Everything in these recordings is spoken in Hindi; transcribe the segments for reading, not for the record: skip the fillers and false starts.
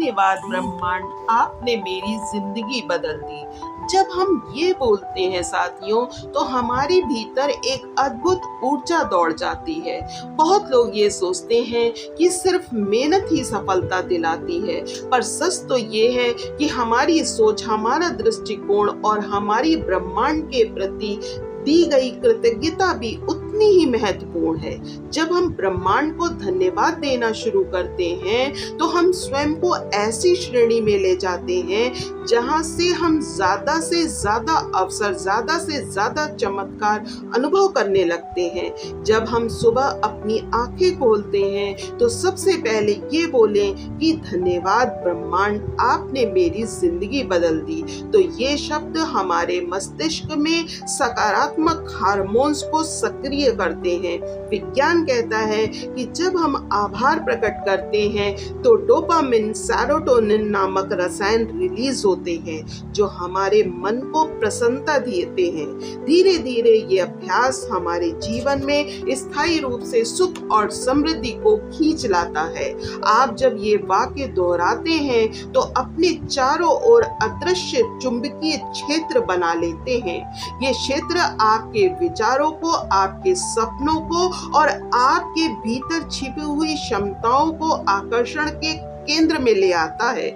धन्यवाद ब्रह्मांड, आपने मेरी जिंदगी बदल दी। जब हम ये बोलते हैं साथियों, तो हमारे भीतर एक अद्भुत ऊर्जा दौड़ जाती है। बहुत लोग ये सोचते हैं कि सिर्फ मेहनत ही सफलता दिलाती है, पर सच तो ये है कि हमारी सोच, हमारा दृष्टिकोण और हमारी ब्रह्मांड के प्रति दी गई कृतज्ञता भी उतनी ही महत्वपूर्ण है। जब हम ब्रह्मांड को धन्यवाद देना शुरू करते हैं, तो हम स्वयं को ऐसी श्रेणी में ले जाते हैं जहां से हम ज्यादा से ज्यादा अवसर, ज्यादा से ज्यादा चमत्कार अनुभव करने लगते हैं। जब हम सुबह अपनी आंखें खोलते हैं, तो सबसे पहले ये बोलें कि धन्यवाद ब्रह्मांड, आपने मेरी जिंदगी बदल दी। तो ये शब्द हमारे मस्तिष्क में सकारात्मक हार्मोन्स को सक्रिय करते हैं। विज्ञान कहता है कि जब हम आभार प्रकट करते हैं, तो डोपामिन, सेरोटोनिन नामक रसायन रिलीज होते हैं, जो हमारे मन को प्रसन्नता देते हैं। धीरे धीरे ये अभ्यास हमारे जीवन में स्थायी रूप से सुख और समृद्धि को खींच लाता है। आप जब ये वाक्य दोहराते हैं, तो अपने चारों ओर अदृश्य चुंबकीय क्षेत्र बना लेते हैं। ये क्षेत्र आपके विचारों को, आपके सपनों को और आपके भीतर छिपी हुई क्षमताओं को आकर्षण के केंद्र में ले आता है।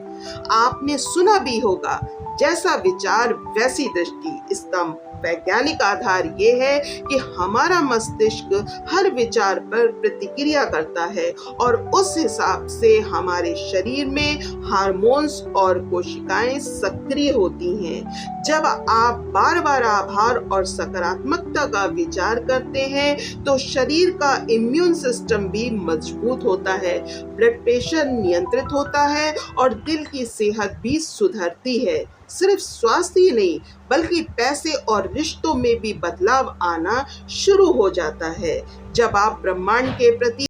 आपने सुना भी होगा, जैसा विचार वैसी दृष्टि। इसका वैज्ञानिक आधार ये है कि हमारा मस्तिष्क हर विचार पर प्रतिक्रिया करता है और उस हिसाब से हमारे शरीर में हार्मोन्स और कोशिकाएं सक्रिय होती हैं। जब आप बार बार आभार और सकारात्मकता का विचार करते हैं, तो शरीर का इम्यून सिस्टम भी मजबूत होता है, ब्लड प्रेशर नियंत्रित होता है और दिल की सेहत भी सुधरती है। सिर्फ स्वास्थ्य ही नहीं, बल्कि पैसे और रिश्तों में भी बदलाव आना शुरू हो जाता है। जब आप ब्रह्मांड के प्रति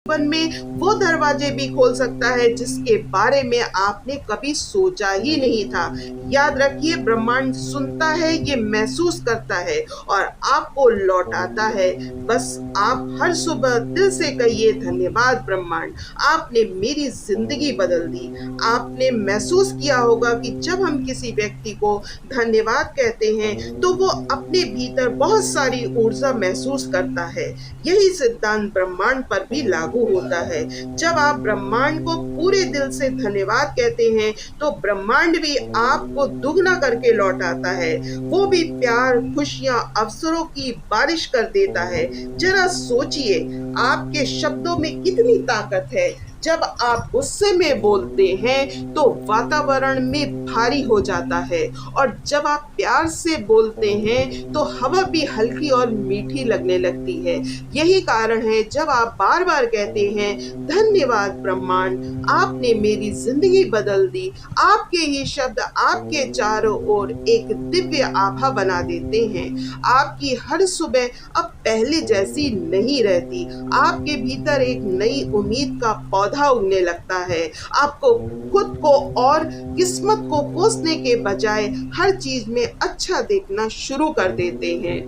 जीवन में वो दरवाजे भी खोल सकता है जिसके बारे में आपने कभी सोचा ही नहीं था। याद रखिए, ब्रह्मांड सुनता है, ये महसूस करता है और आपको लौटाता है। बस आप हर सुबह दिल से कहिए, धन्यवाद ब्रह्मांड, आपने मेरी जिंदगी बदल दी। आपने महसूस किया होगा कि जब हम किसी व्यक्ति को धन्यवाद कहते हैं तो वो अपने भीतर बहुत सारी ऊर्जा महसूस करता है। यही सिद्धांत ब्रह्मांड पर भी लागू होता है। जब आप ब्रह्मांड को पूरे दिल से धन्यवाद कहते हैं तो ब्रह्मांड भी आपको दुगना करके लौटाता है। वो भी प्यार, खुशियां, अवसरों की बारिश कर देता है। जरा सोचिए, आपके शब्दों में कितनी ताकत है। जब आप गुस्से में बोलते हैं तो वातावरण में भारी हो जाता है और जब आप प्यार से बोलते हैं तो हवा भी हल्की और मीठी लगने लगती है। यही कारण है जब आप बार बार कहते हैं, धन्यवाद ब्रह्मांड, आपने मेरी जिंदगी बदल दी। आपके ही शब्द आपके चारों ओर एक दिव्य आभा बना देते हैं। आपकी हर सुबह अब पहले जैसी नहीं रहती। आपके भीतर एक नई उम्मीद का पौधा उगने लगता है। आपको खुद को और किस्मत को कोसने के बजाय हर चीज में अच्छा देखना शुरू कर देते हैं।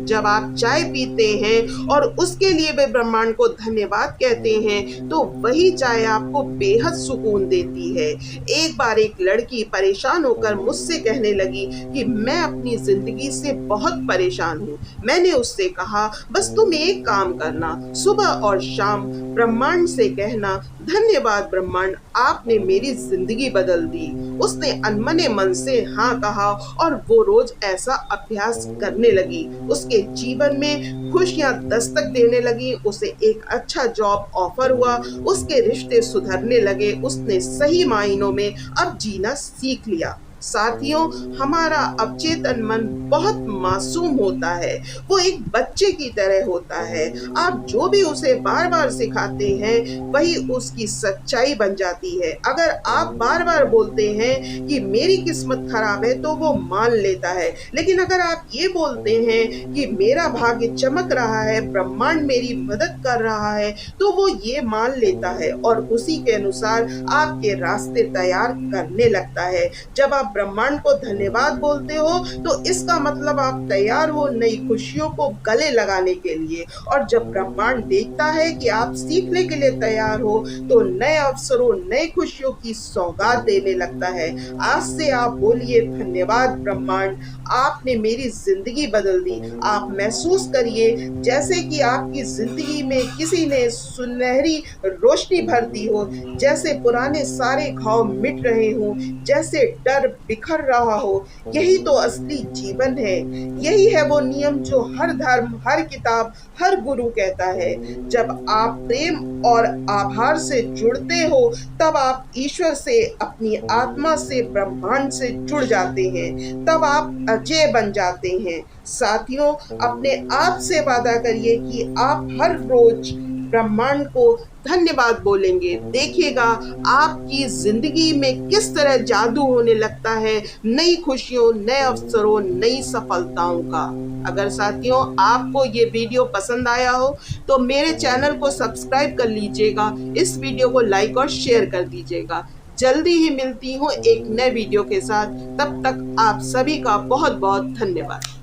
जब आप चाय पीते हैं और उसके लिए वे ब्रह्मांड को धन्यवाद कहते हैं तो वही चाय आपको बेहद सुकून देती है। एक बार एक लड़की परेशान होकर मुझसे कहने लगी कि मैं अपनी जिंदगी से बहुत परेशान हूँ। मैंने उससे कहा, बस तुम एक काम करना, सुबह और शाम ब्रह्मांड से कहना, धन्यवाद ब्रह्मांड, आपने मेरी जिंदगी बदल दी। उसने अनमने मन से हाँ कहा और वो रोज ऐसा अभ्यास करने लगी। उसके जीवन में खुशियां दस्तक देने लगी। उसे एक अच्छा जॉब ऑफर हुआ, उसके रिश्ते सुधरने लगे। उसने सही मायनों में अब जीना सीख लिया। साथियों, हमारा अवचेतन मन बहुत मासूम होता है। वो एक बच्चे की तरह होता है। आप जो भी उसे बार बार सिखाते हैं वही उसकी सच्चाई बन जाती है। अगर आप बार बार बोलते हैं कि मेरी किस्मत खराब है तो वो मान लेता है। लेकिन अगर आप ये बोलते हैं कि मेरा भाग्य चमक रहा है, ब्रह्मांड मेरी मदद कर रहा है, तो वो ये मान लेता है और उसी के अनुसार आपके रास्ते तैयार करने लगता है। जब आप ब्रह्मांड को धन्यवाद बोलते हो तो इसका मतलब आप तैयार हो नई खुशियों को गले लगाने के लिए। और जब ब्रह्मांड देखता है कि आप सीखने के लिए तैयार हो तो नए अवसरों, नई खुशियों की सौगात देने लगता है। आज से आप बोलिए, धन्यवाद ब्रह्मांड, आपने मेरी जिंदगी बदल दी। आप महसूस करिए जैसे कि आपकी जिंदगी में किसी ने सुनहरी रोशनी भर दी हो, जैसे पुराने सारे घाव मिट रहे हों, जैसे डर बिखर रहा हो। यही तो असली जीवन है। यही है वो नियम जो हर धर्म, हर किताब, हर गुरु कहता है। जब आप प्रेम और आभार से जुड़ते हो तब आप ईश्वर से, अपनी आत्मा से, ब्रह्मांड से जुड़ जाते हैं। तब आप अजय बन जाते हैं। साथियों, अपने आप से वादा करिए कि आप हर रोज ब्रह्मांड को धन्यवाद बोलेंगे। देखिएगा आपकी जिंदगी में किस तरह जादू होने लगता है, नई खुशियों, नए अवसरों, नई सफलताओं का। अगर साथियों आपको ये वीडियो पसंद आया हो तो मेरे चैनल को सब्सक्राइब कर लीजिएगा, इस वीडियो को लाइक और शेयर कर दीजिएगा। जल्दी ही मिलती हूँ एक नए वीडियो के साथ। तब तक आप सभी का बहुत बहुत धन्यवाद।